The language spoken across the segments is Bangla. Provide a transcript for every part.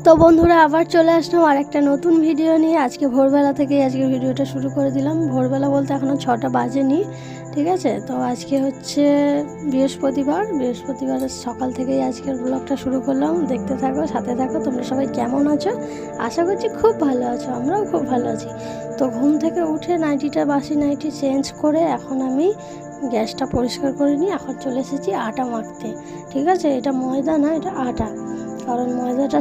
তো বন্ধুরা আবার চলে আসলাম আর একটা নতুন ভিডিও নিয়ে। আজকে ভোরবেলা থেকেই আজকের ভিডিওটা শুরু করে দিলাম। ভোরবেলা বলতে এখনও 6টা বাজেনি, ঠিক আছে। তো আজকে হচ্ছে বৃহস্পতিবারের সকাল থেকেই আজকের ব্লগটা শুরু করলাম। দেখতে থাকো, সাথে থাকো। তোমরা সবাই কেমন আছো? আশা করছি খুব ভালো আছো, আমরাও খুব ভালো আছি। তো ঘুম থেকে উঠে বাসি নাইটি চেঞ্জ করে এখন আমি গ্যাসটা পরিষ্কার করে নিই। এখন চলে এসেছি আটা মাখতে, ঠিক আছে। এটা ময়দা না, এটা আটা, কারণ ময়দাটা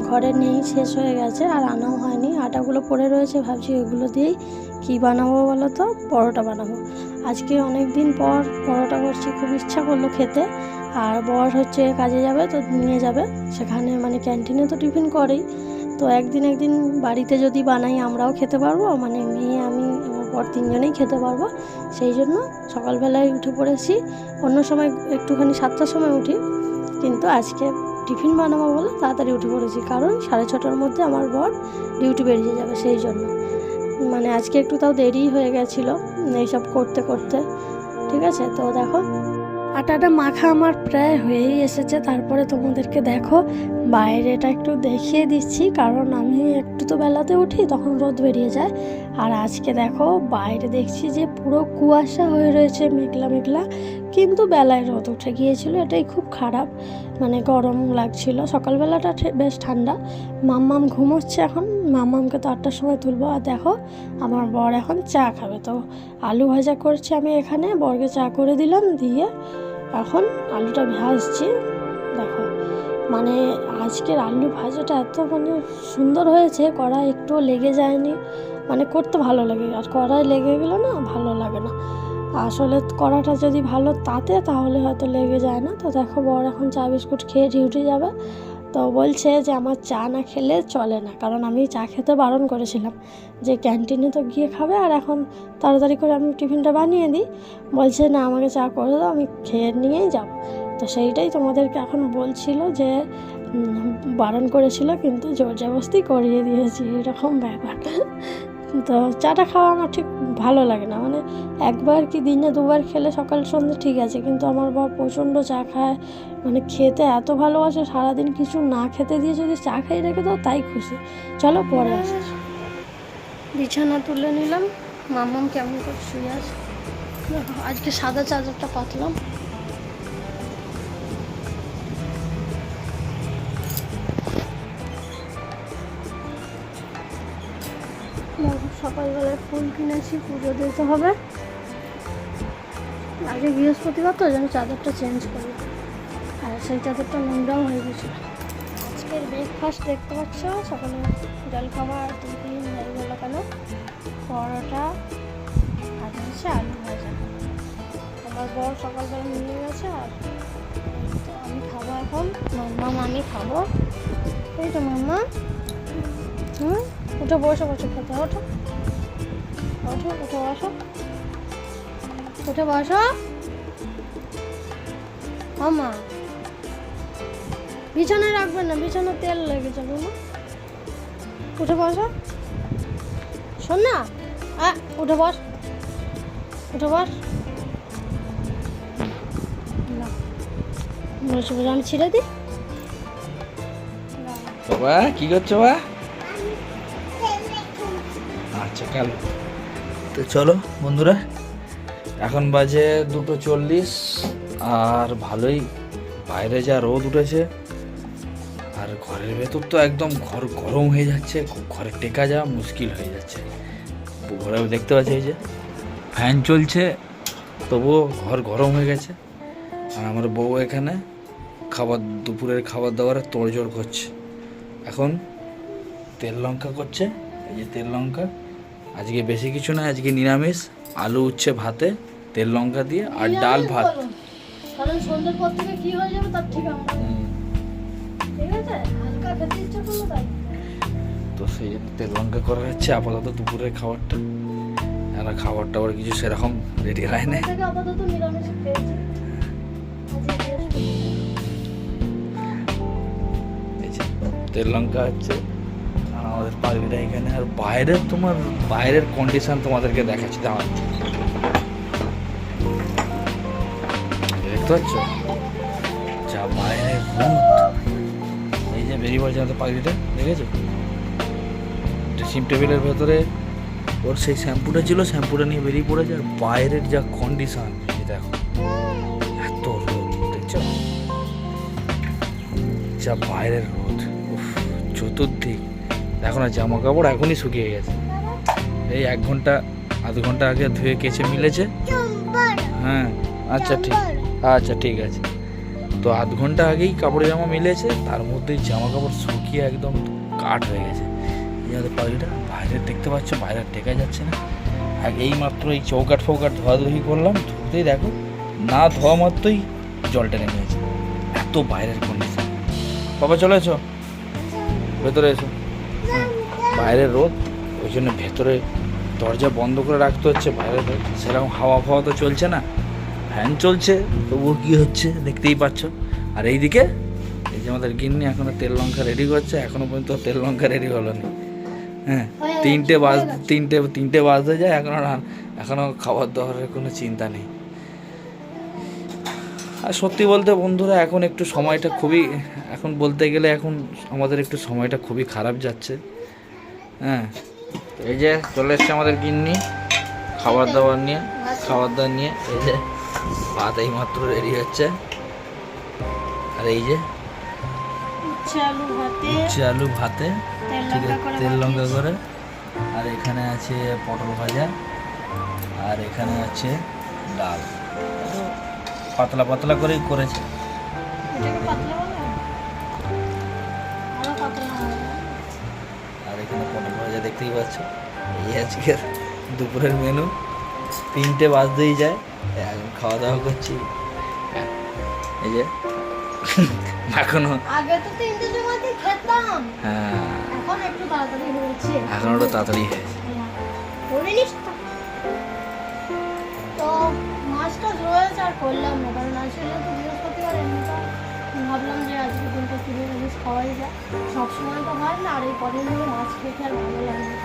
ঘরে নেই, শেষ হয়ে গেছে আর আনাও হয়নি। আটাগুলো পড়ে রয়েছে, ভাবছি এগুলো দিয়েই কী বানাবো বলো তো? পরোটা বানাবো। আজকে অনেক দিন পর পরোটা করছি, খুব ইচ্ছা করলো খেতে। আর বর হচ্ছে কাজে যাবে, তো নিয়ে যাবে সেখানে, মানে ক্যান্টিনে তো টিফিন করেই। তো একদিন বাড়িতে যদি বানাই আমরাও খেতে পারবো, মানে মেয়ে, আমি, আমার বর তিনজনেই খেতে পারবো। সেই জন্য সকালবেলায় উঠে পড়েছি। অন্য সময় একটুখানি 7টার সময় উঠি, কিন্তু আজকে টিফিন বানাবো বলে তাড়াতাড়ি উঠে পড়েছি, কারণ 6:30টার মধ্যে আমার বর ডিউটি বেরিয়ে যাবে। সেই জন্য মানে আজকে একটু তাও দেরি হয়ে গেছিলো এইসব করতে করতে, ঠিক আছে। তো দেখো আটাটা মাখা আমার প্রায় হয়েই এসেছে। তারপরে তোমাদেরকে দেখো বাইরেটা একটু দেখিয়ে দিচ্ছি, কারণ আমি একটু তো বেলাতে উঠি, তখন রোদ বেরিয়ে যায়। আর আজকে দেখো বাইরে দেখছি যে পুরো কুয়াশা হয়ে রয়েছে, মেঘলা মেঘলা, কিন্তু বেলায় রোদ উঠে গিয়েছিল। এটাই খুব খারাপ, মানে গরম লাগছিল। সকালবেলাটা বেশ ঠান্ডা। মাম্মাম ঘুমোচ্ছে এখন, মাম্মামকে তো 8টার সময় তুলবো। আর দেখো আমার বর এখন চা খাবে, তো আলু ভাজা করছি আমি এখানে। বরকে চা করে দিলাম, দিয়ে এখন আলুটা ভাজছি। দেখো মানে আজকের আলু ভাজাটা এত মানে সুন্দর হয়েছে, কড়াই একটু লেগে যায়নি, মানে করতে ভালো লাগে। আর কড়াই লেগে গেলে না ভালো লাগে না। আসলে কড়াটা যদি ভালো তাতে তাহলে হয়তো লেগে যায় না। তো দেখো বর এখন চা বিস্কুট খেয়ে ডিউটি যাবে। তো বলছে যে আমার চা না খেলে চলে না, কারণ আমি চা খেতে বারণ করেছিলাম যে ক্যান্টিনে তো গিয়ে খাবে, আর এখন তাড়াতাড়ি করে আমি টিফিনটা বানিয়ে দিই। বলছে না, আমাকে চা করে দাও, আমি খেয়ে নিয়েই যাব। তো সেইটাই তোমাদেরকে এখন বলছিল যে বারণ করেছিল, কিন্তু জোর জবরদস্তি করিয়ে দিয়েছি, এরকম ব্যাপার। তো চাটা খাওয়া আমার ঠিক ভালো লাগে না, মানে একবার কি দিনে দুবার খেলে সকাল সন্ধ্যে ঠিক আছে, কিন্তু আমার বর প্রচণ্ড চা খায়, মানে খেতে এত ভালোবাসে। সারাদিন কিছু না খেতে দিয়ে যদি চা খাইয়ে রেখে দাও তাই খুশি। চলো পরে আসি। বিছানা তুলে নিলাম, মাম্মাম কেমন করে শুয়ে আছে। আজকে সাদা চাদরটা পাতলাম। সকালবেলায় ফুল কিনেছি, পুজো দিতে হবে। আগে বৃহস্পতিবার তো, যেন চাদরটা চেঞ্জ করি, আর সেই চাদরটা নোংরাও হয়ে গেছিলো। আজকের ব্রেকফাস্ট দেখতে পাচ্ছ, সকালে জলখাবার টিফিন হয়ে কেন, পরোটা আর হচ্ছে আলু ভাজা। আমার বর সকালবেলা নিয়ে গেছে, আর আমি খাবো এখন। মাম্মা আমি খাবো, এই তো মাম্মা। উঠে বসে খেতে, ওঠো ওঠো উঠে বসো, উঠে বসো মাম্মা। বিছানায় রাখবেন না, বিছানা তেল লেগে যাবে না। উঠে বসো, শোন না, উঠে বস, উঠে বস। আমি ছিঁড়ে দিই। বাবা কি করছো বা? আচ্ছা কাল তো চলো বন্ধুরা, এখন বাজে 2:40, আর ভালোই বাইরে যা রোদ উঠেছে, আর ঘরের ভেতর তো একদম ঘর গরম হয়ে যাচ্ছে, ঘরে টেকা যাওয়া মুশকিল হয়ে যাচ্ছে। ঘরে দেখতে পাচ্ছি এই যে ফ্যান চলছে, তবুও ঘর গরম হয়ে গেছে। আর আমার বউ এখানে দুপুরের খাবার দাবারের তোড়জোড় করছে। এখন তেল লঙ্কা করছে, এই যে তেল লঙ্কা। আজকে বেশি কিছু না, আজকে নিরামিষ, আলু উচ্ছে ভাতে তেল লঙ্কা দিয়ে, আর ডাল ভাত। কারণ সন্ধ্যের পর থেকে কি হয়ে যাবে তার ঠিক আমরা, ঠিক আছে, হালকা খেতে ইচ্ছা করলো তাই। তো সেই জন্য তেল লঙ্কা করা হচ্ছে আপাতত দুপুরের খাবারটা। আর খাবার টাবার কিছু সেরকম রেডি হয় না, আপাতত নিরামিষ খেয়েছি। তেল লঙ্কা হচ্ছে আমাদের পাখিটা এখানে। আর বাইরের কন্ডিশন তোমাদেরকে দেখাচ্ছি, আমার দেখতে পাচ্ছ যা বাইরের রোদ, এই যে বেরিয়ে পড়েছে আমাদের পাখিটা, দেখেছো? ড্রেসিং টেবিলের ভেতরে ওর সেই শ্যাম্পুটা ছিল, শ্যাম্পুটা নিয়ে বেরিয়ে পড়েছে। আর বাইরের যা কন্ডিশন দেখো, এত রোদ দেখছো, যা বাইরের রোদ, উফ, চতুর্দিক। এখন আর জামা কাপড় এখনই শুকিয়ে গেছে, এই 1 ঘন্টা আধ ঘন্টা আগে ধুয়ে কেচে মিলেছে। হ্যাঁ আচ্ছা ঠিক আছে। তো আধ ঘন্টা আগেই কাপড় জামা মিলেছে, তার মধ্যেই জামা কাপড় শুকিয়ে একদম কাঠ হয়ে গেছে। আমাদের পাখিটা বাইরে দেখতে পাচ্ছ, বাইরে টেকা যাচ্ছে না। আর এই মাত্র এই চৌকাঠ ফৌকাঠ ধোয়াধুয়ি করলাম, ধুতেই দেখো না ধোয়া মাত্রই জলটা নেমে গেছে, এত বাইরের কন্ডিশন। বাবা চলে এসো, ভেতরে এসো। বাইরের রোদ, ওই জন্য ভেতরে দরজা বন্ধ করে রাখতে হচ্ছে। বাইরে সেরকম হাওয়া ফাওয়া তো চলছে না, ফ্যান চলছে, তবুও কী হচ্ছে দেখতেই পাচ্ছ। আর এইদিকে এই যে আমাদের গিন্নি এখনো তেল লঙ্কা রেডি করছে, এখনো পর্যন্ত তেল লঙ্কা রেডি হলো না। হ্যাঁ, 3টে বাজতে যায়, এখনো খাবার দাবারের কোনো চিন্তা নেই। আর সত্যি বলতে বন্ধুরা, এখন একটু সময়টা খুবই, এখন বলতে গেলে এখন আমাদের একটু সময়টা খুবই খারাপ যাচ্ছে। হ্যাঁ, এই যে চলে এসছে আমাদের গিন্নি খাবার দাবার নিয়ে, এই যে ভাত এই মাত্র রেডি হচ্ছে। আর এই যে আলু ভাতে, ঠিক আছে, তেল লঙ্কা করে। আর এখানে আছে পটল ভাজা, আর এখানে আছে ডাল, পাতলা পাতলা করেই করেছে। আর এখানে পটল ভাজা দেখতেই পাচ্ছ। এই আজকের দুপুরের মেনু। 3টে বাজতেই যায়, এখন খাওয়া দাওয়া করছি। এই যে এখনো আগে তো 3টে জমাতে খেতাম, হ্যাঁ এখন একটু তাড়াতাড়ি হয়েছে, এখন ওটা তাড়াতাড়ি হয়েছে। তো মাছটা রয়েছে আর করলাম না, কারণ আজকে তো বৃহস্পতিবার, এমনিটা ভাবলাম যে আজকে দিনটা কিনে জিনিস খাওয়াই যায়, সবসময় তো হয় না। আর এই কদিন ধরে মাছ খেতে আর ভালো লাগে না,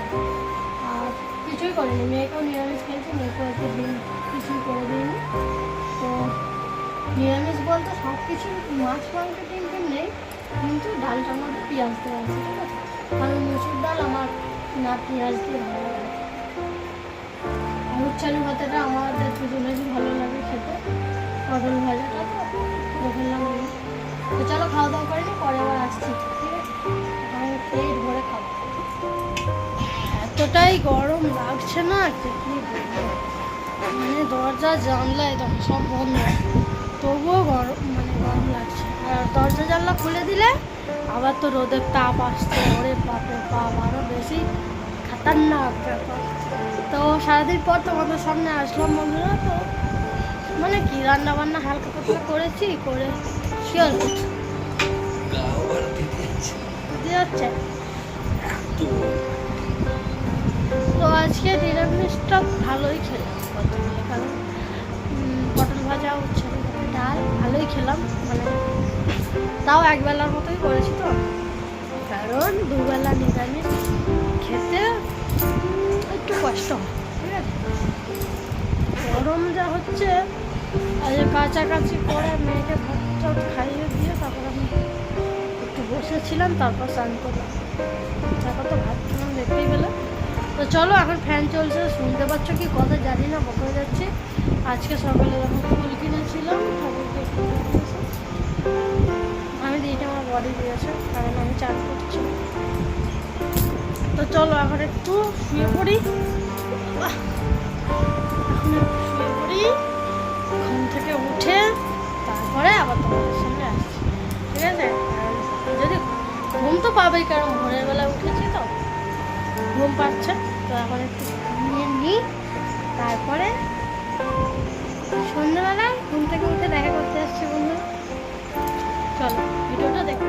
আর কিছুই করিনি। মেয়েকেও নিরামিষ খেয়েছি, মেয়েকেও একটু দিন কিছুই করে দিইনি। তো নিরামিষ বলতে সব কিছু, মাছ মাংস টিম নেই, কিন্তু ডালটার মধ্যে পেঁয়াজ দেওয়া আছে, ঠিক আছে? কারণ মুসুর ডাল আমার না পেঁয়াজ দিয়ে ভালো লাগে। আর উচ্চালু ভাতাটা আমাদের দুজনেরই ভালো লাগে খেতে, পটল ভাজাটা তো ফেললাম। তো চলো খাওয়া দাওয়া করে নি, পরে আবার আসছি, ঠিক আছে? আমি পেট ভরে খাবো। এতটাই গরম লাগছে না, কি বলবো, মানে দরজা জানলা একদম সব বন্ধ, তবুও গরম লাগছে। আর দরজা জানলা খুলে দিলে আবার তো রোদের তাপ আসছে, ওরে বাপরে বাপ, আরও বেশি খাতারনাক ব্যাপার। তো সারাদিন পর তোমাদের সামনে আসলাম বন্ধুরা। তো মানে কি রান্না বান্না হালকা পাতলা করেছি, করে শিওর যাচ্ছে। তো আজকে নিরামিষটা ভালোই খেলাম বলতে গেলে, কারণ পটল ভাজা, উচ্ছে ডাল ভালোই খেলাম, মানে তাও একবেলার মতোই করেছি তো, কারণ দুবেলা নিরামিষ খেতে একটু কষ্ট হয়, ঠিক আছে? গরম যা হচ্ছে, আর কাছাকাছি করে মেয়েকে ভাত খাইয়ে দিয়ে তারপর আমি একটু বসেছিলাম, তারপর স্নান করলাম, তারপর তো ভাত খেলাম দেখতেই পেলাম। তো চলো, এখন ফ্যান চলছে, শুনতে পাচ্ছ কি কথা জানি না, বকে যাচ্ছে। আজকে সকালে যখন ফুল কিনেছিলাম ঠাকুরকে, আমি দিইটা আমার বডি দিয়েছে, কারণ আমি চান করছি। তো চলো এখন একটু শুয়ে পড়ি, ঘুম থেকে উঠে তারপরে আবার তোমাদের সামনে আসছি, ঠিক আছে? যদি ঘুম তো পাবেই, কারণ ভোরের বেলা উঠেছি তো ঘুম পাচ্ছে। তো এখন একটু ঘুমিয়ে নিই, তারপরে সন্ধ্যেবেলায় ঘুম থেকে উঠে দেখা করতে আসছি বন্ধু। চলো ভিডিওটা দেখো।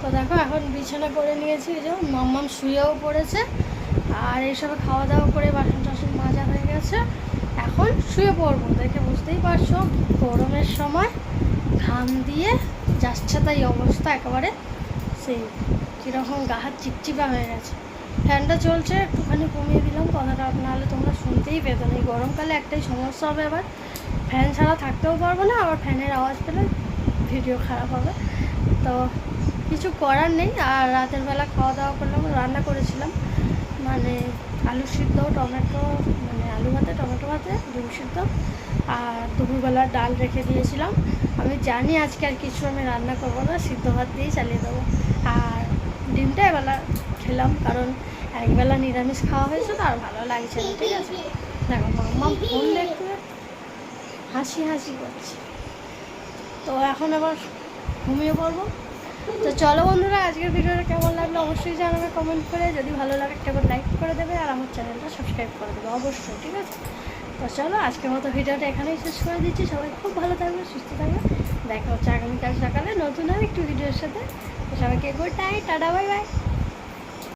তো দেখো এখন বিছানা করে নিয়েছি, এই যে মাম্মাম শুয়েও পড়েছে, আর এইসবে খাওয়া দাওয়া করে বাসন টাসন মাজা হয়ে গেছে। এখন শুয়ে পড়বো, দেখে বুঝতেই পারছো গরমের সময় ঘাম দিয়ে যাচ্ছে, তাই অবস্থা একেবারে সেই কীরকম গা হাত চিপচিপা হয়ে গেছে। ফ্যানটা চলছে, একটুখানি কমিয়ে দিলাম কথাটা, নাহলে তোমরা শুনতেই পেতো না। এই গরমকালে একটাই সমস্যা হবে, আবার ফ্যান ছাড়া থাকতেও পারবো না, আবার ফ্যানের আওয়াজ পেলে ভিডিও খারাপ হবে। তো কিছু করার নেই। আর রাতের বেলা খাওয়া দাওয়া করলাম, রান্না করেছিলাম মানে আলু সিদ্ধ, টমেটো, মানে আলু ভাতে, টমেটো ভাতে, ডিম সিদ্ধ, আর দুপুরবেলা ডাল রেখে দিয়েছিলাম। আমি জানি আজকে আর কিছু আমি রান্না করবো না, সিদ্ধ ভাত দিয়েই চালিয়ে দেবো। আর ডিমটা এবেলা খেলাম, কারণ একবেলা নিরামিষ খাওয়া হয়েছে তো আর ভালো লাগছে না। ঠিক আছে, দেখো মাম্মা ফোন দেখতে হাসি হাসি করছে। তো এখন আবার ঘুমিয়ে পড়বো। তো চলো বন্ধুরা, আজকের ভিডিওটা কেমন লাগলো অবশ্যই জানাবে কমেন্ট করে। যদি ভালো লাগে একটা করে লাইক করে দেবে, আর আমার চ্যানেলটা সাবস্ক্রাইব করে দেবে অবশ্যই। ঠিক আছে, তো চলো আজকের মতো ভিডিওটা এখানেই শেষ করে দিচ্ছি। সবাই খুব ভালো থাকবে, সুস্থ থাকবে। দেখা হচ্ছে আগামীকাল সকালে নতুন আর একটু ভিডিওর সাথে। তো সবাইকে good night, tata, bye bye.